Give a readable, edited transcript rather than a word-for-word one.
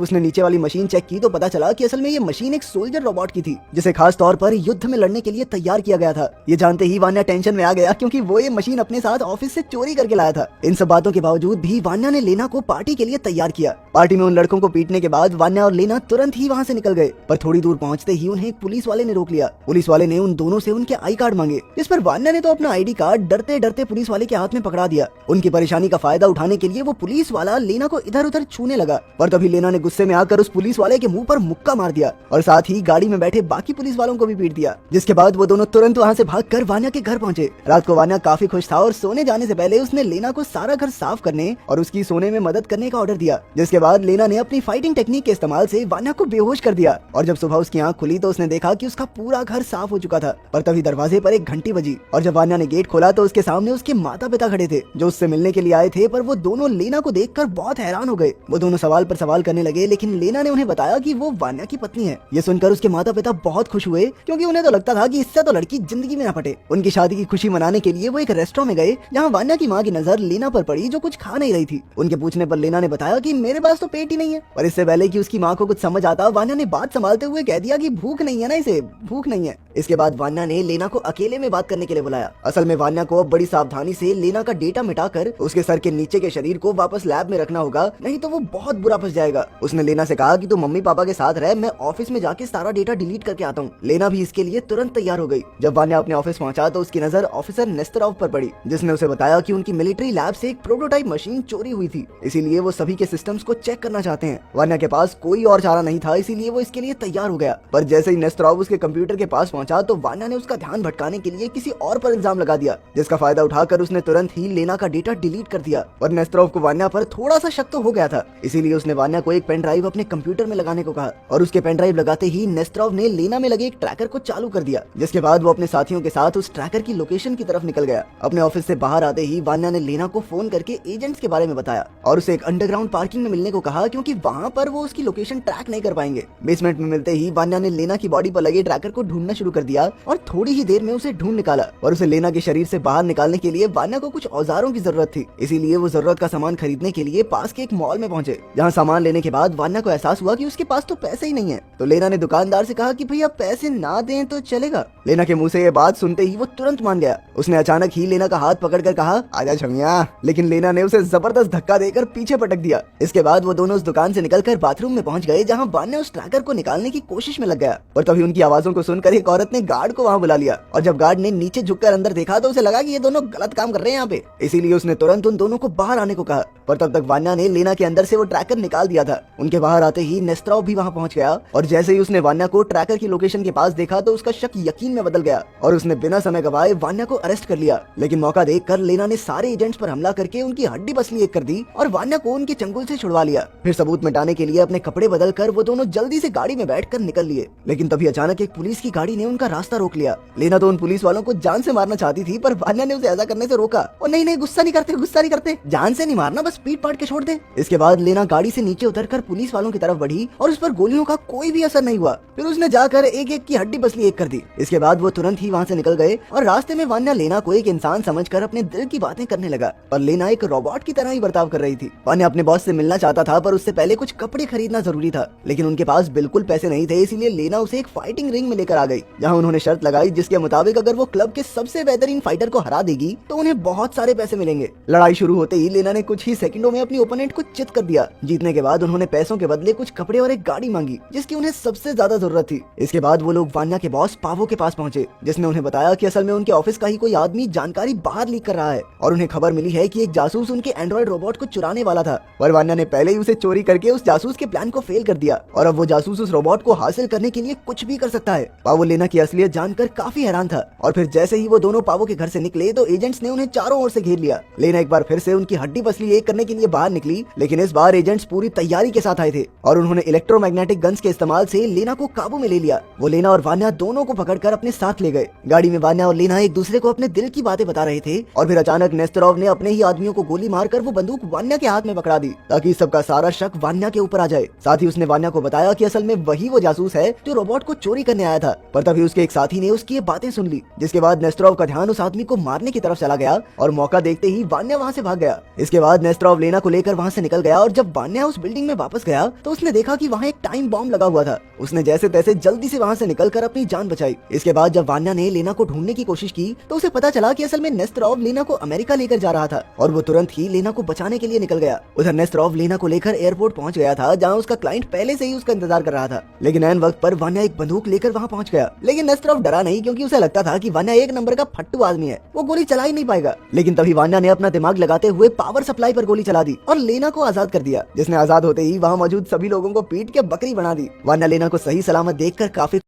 उसने नीचे वाली मशीन चेक की तो पता चला कि असल में ये मशीन एक सोल्जर रोबोट की थी, जिसे खास तौर पर युद्ध में लड़ने के लिए तैयार किया गया था। ये जानते ही वान्या टेंशन में आ गया, क्योंकि वो ये मशीन अपने साथ ऑफिस से चोरी करके लाया था। इन सब बातों के बावजूद भी वान्या ने लेना को पार्टी के लिए तैयार किया। पार्टी में उन लड़कों को पीटने के बाद वान्या और लेना तुरंत ही वहाँ से निकल गए, पर थोड़ी दूर पहुँचते ही उन्हें एक पुलिस वाले ने रोक लिया। पुलिस वाले ने उन दोनों से उनके आई कार्ड मांगे, जिस पर वान्या ने तो अपना आईडी कार्ड डरते डरते पुलिस वाले के हाथ में पकड़ा दिया। उनकी परेशानी का फायदा उठाने के लिए वो पुलिस वाला लेना को इधर उधर छूने लगा, पर तभी लेना ने गुस्से में आकर उस पुलिस वाले के मुंह पर मुक्का मार दिया और साथ ही गाड़ी में बैठे बाकी पुलिस वालों को भी पीट दिया। जिसके बाद वो दोनों तुरंत वहाँ से भागकर वान्या के घर पहुंचे। रात को वान्या काफी खुश था और सोने जाने से पहले उसने लेना को सारा घर साफ करने और उसकी सोने में मदद करने का ऑर्डर दिया। जिसके बाद लेना ने अपनी फाइटिंग टेक्निक के इस्तेमाल से वान्या को बेहोश कर दिया और जब सुबह उसकी आंख खुली तो उसने देखा कि उसका पूरा घर साफ हो चुका था। पर तभी दरवाजे पर एक घंटी बजी और जब वान्या ने गेट खोला तो उसके सामने उसके माता पिता खड़े थे, जो उससे मिलने के लिए आए थे। पर वो दोनों लेना को देखकर बहुत हैरान हो गए। वो दोनों सवाल पर सवाल करने लगे, लेकिन लेना ने उन्हें बताया कि वो वान्या की पत्नी है। ये सुनकर उसके माता पिता बहुत खुश हुए, क्योंकि उन्हें तो लगता था कि इससे तो लड़की जिंदगी में न पटे। उनकी शादी की खुशी मनाने के लिए वो एक रेस्टोरेंट में गए, जहाँ वान्या की माँ की नजर लेना पर पड़ी, जो कुछ खा नहीं रही थी। उनके पूछने पर लेना ने बताया कि मेरे पास तो पेट ही नहीं है। पर इससे पहले कि उसकी माँ को कुछ समझ आता, वान्या ने बात संभालते हुए कह दिया कि भूख नहीं है ना, इसे भूख नहीं है। इसके बाद वान्या ने लेना को अकेले में बात करने के लिए बुलाया। असल में वान्या को बड़ी सावधानी से लेना का डेटा मिटाकर उसके सर के नीचे के शरीर को वापस लैब में रखना होगा, नहीं तो वो बहुत बुरा फंस जाएगा। उसने लेना से कहा कि तू मम्मी पापा के साथ रह, मैं ऑफिस में जाके सारा डेटा डिलीट करके आता हूँ। लेना भी इसके लिए तुरंत तैयार हो गई। जब वान्या अपने ऑफिस पहुंचा तो उसकी नजर ऑफिसर नेस्तरोव पर पड़ी, जिसने उसे बताया कि उनकी मिलिट्री लैब से एक प्रोटोटाइप मशीन चोरी हुई थी, इसीलिए वो सभी के सिस्टम्स को चेक करना चाहते हैं। वान्या के पास कोई और चारा नहीं था, इसीलिए वो इसके लिए तैयार हो गया। पर जैसे ही नेस्तरोव उसके कंप्यूटर के पास पहुंचा तो वान्या ने उसका ध्यान भटकाने के लिए किसी और पर इल्जाम लगा दिया, जिसका फायदा उठाकर उसने तुरंत ही लेना का डेटा डिलीट कर दिया। पर नेस्तरोव को वान्या पर थोड़ा सा शक तो हो गया था, इसीलिए उसने वान्या को एक पेन ड्राइव अपने कंप्यूटर में लगाने को कहा और उसके पेन ड्राइव लगाते ही नेस्तरोव ने लेना में लगे एक ट्रैकर को चालू कर दिया। जिसके बाद वो अपने साथियों के साथ उस ट्रैकर की लोकेशन की तरफ निकल गया। अपने ऑफिस से बाहर आते ही वान्या ने लेना को फोन करके एजेंट्स के बारे में बताया और उसे एक अंडरग्राउंड पार्किंग में मिलने को कहा, क्योंकि वहाँ पर वो उसकी लोकेशन ट्रैक नहीं कर पाएंगे। बेसमेंट में मिलते ही वान्या ने लेना की बॉडी पर लगे ट्रैकर को ढूंढना शुरू कर दिया और थोड़ी ही देर में उसे ढूंढ निकाला। और उसे लेना के शरीर से बाहर निकालने के लिए वान्या को कुछ औजारों की जरूरत थी, इसीलिए वो जरूरत का सामान खरीदने के लिए पास के एक मॉल में पहुंचे, जहाँ सामान लेने के बाद वान्या को एहसास हुआ कि उसके पास तो पैसे ही नहीं है। तो लेना ने दुकानदार से कहा कि भैया पैसे ना दें तो चलेगा। लेना के मुंह से ये बात सुनते ही वो तुरंत मान गया। उसने अचानक ही लेना का हाथ पकड़कर कहा, आजा छमिया, लेकिन लेना ने उसे जबरदस्त धक्का देकर पीछे पटक दिया। इसके बाद वो दोनों उस दुकान से निकलकर बाथरूम में पहुंच गए, जहाँ वान्या उस ट्रैकर को निकालने की कोशिश में लग गया। और तभी उनकी आवाजों को सुनकर एक औरत ने गार्ड को वहाँ बुला लिया और जब गार्ड ने नीचे झुककर अंदर देखा तो उसे लगा कि ये दोनों गलत काम कर रहे हैं यहाँ पे, इसीलिए उसने तुरंत उन दोनों को बाहर आने को कहा। पर तब तक वान्या ने लेना के अंदर से वो ट्रैकर निकाल दिया था। उनके बाहर आते ही नेस्तरोव भी वहाँ पहुंच गया और जैसे ही उसने वान्या को ट्रैकर की लोकेशन के पास देखा तो उसका शक यकीन में बदल गया और उसने बिना समय गवाए वान्या को अरेस्ट कर लिया। लेकिन मौका देखकर लेना ने सारे एजेंट्स पर हमला करके उनकी हड्डी पसली एक कर दी और वान्या को उनके चंगुल से छुड़वा लिया। फिर सबूत मिटाने के लिए अपने कपड़े बदल कर वो दोनों जल्दी से गाड़ी में बैठकर निकल लिए। लेकिन तभी अचानक एक पुलिस की गाड़ी ने उनका रास्ता रोक लिया। लेना तो उन पुलिस वालों को जान से मारना चाहती थी, पर वान्या ने उसे ऐसा करने से रोका। और नहीं, गुस्सा नहीं करते, जान से नहीं मारना, बस पीट पाट के छोड़ दे। इसके बाद लेना गाड़ी से नीचे उतरकर पुलिस वालों की तरफ बढ़ी और उस पर गोलियों का कोई भी असर नहीं हुआ। फिर उसने जाकर एक एक की हड्डी पसली एक कर दी। इसके बाद वो तुरंत ही वहाँ से निकल गए और रास्ते में वान्या लेना को एक इंसान समझकर अपने दिल की बातें करने लगा। पर लेना एक रोबोट की तरह ही बर्ताव कर रही थी। वान्या अपने बॉस से मिलना चाहता था, पर उससे पहले कुछ कपड़े खरीदना जरूरी था, लेकिन उनके पास बिल्कुल पैसे नहीं थे, इसीलिए लेना उसे एक फाइटिंग रिंग में लेकर आ गई, जहाँ उन्होंने शर्त लगाई जिसके मुताबिक अगर वो क्लब के सबसे बेहतरीन फाइटर को हरा देगी तो उन्हें बहुत सारे पैसे मिलेंगे। लड़ाई शुरू होते ही लेना ने कुछ ही सेकंडों में अपनी ओपोनेंट को चित कर दिया। जीतने के बाद उन्होंने पैसों के बदले कुछ कपड़े और एक गाड़ी मांगी, जिसकी उन्हें सबसे ज्यादा जरूरत थी। इसके बाद वो लोग वान्या के बॉस पावो के पास पहुंचे, जिसने उन्हें बताया कि असल में उनके ऑफिस का ही कोई आदमी जानकारी बाहर लीक कर रहा है और उन्हें खबर मिली है कि एक जासूस उनके एंड्रॉइड रोबोट को चुराने वाला था। पर वान्या ने पहले ही उसे चोरी करके उस जासूस के प्लान को फेल कर दिया और अब वो जासूस उस रोबोट को हासिल करने के लिए कुछ भी कर सकता है। पावो लेना की असलियत जानकर काफी हैरान था और फिर जैसे ही वो दोनों पावो के घर से निकले तो एजेंट्स ने उन्हें चारों ओर से घेर लिया। लेना एक बार फिर से उनकी हड्डी पसली एक करने के लिए बाहर निकली, लेकिन इस बार एजेंट्स पूरी तैयारी के साथ आए थे और उन्होंने इलेक्ट्रोमैग्नेटिक गन्स के इस्तेमाल से लेना को काबू में ले लिया। वो लेना और वान्या दोनों को पकड़कर अपने साथ ले गए। गाड़ी में वान्या और लेना एक दूसरे को अपने दिल की बातें बता रहे थे और फिर अचानक नेस्तरोव ने अपने ही आदमियों को गोली मारकर वो बंदूक वान्या के हाथ में पकड़ा दी, ताकि सबका सारा शक वान्या के ऊपर आ जाए। साथ ही उसने वान्या को बताया कि असल में वही वो जासूस है जो रोबोट को चोरी करने आया था। पर तभी तभी उसके एक साथी ने उसकी ये बातें सुन ली, जिसके बाद नेस्तरोव का ध्यान उस आदमी को मारने की तरफ चला गया और मौका देखते ही वान्या वहाँ से भाग गया। इसके बाद नेस्तरोव लेना को लेकर वहाँ से निकल गया और जब वान्या उस बिल्डिंग में वापस गया तो उसने देखा कि वहाँ एक टाइम बॉम्ब लगा हुआ था। उसने जैसे तैसे जल्दी से वहाँ से निकलकर अपनी जान बचाई। इसके बाद जब वान्या ने लेना को ढूंढने की कोशिश की तो उसे पता चला कि असल में नेस्तरोव लेना को अमेरिका लेकर जा रहा था और वो तुरंत ही लेना को बचाने के लिए निकल गया। उधर नेस्तरोव लेना को लेकर एयरपोर्ट पहुंच गया था, जहां उसका क्लाइंट पहले से ही उसका इंतजार कर रहा था। लेकिन ऐन वक्त पर वान्या एक बंदूक लेकर वहां पहुंच गया। लेकिन नेस्तरोव डरा नहीं, क्योंकि उसे लगता था कि वान्या एक नंबर का फट्टू आदमी है, वो गोली चला ही नहीं पाएगा। लेकिन तभी वान्या ने अपना दिमाग लगाते हुए पावर सप्लाई पर गोली चला दी और लेना को आजाद कर दिया, जिसने आजाद होते ही वहाँ मौजूद सभी लोगों को पीट के बकरी बना दी। वान्या लेना को सही सलामत देखकर काफी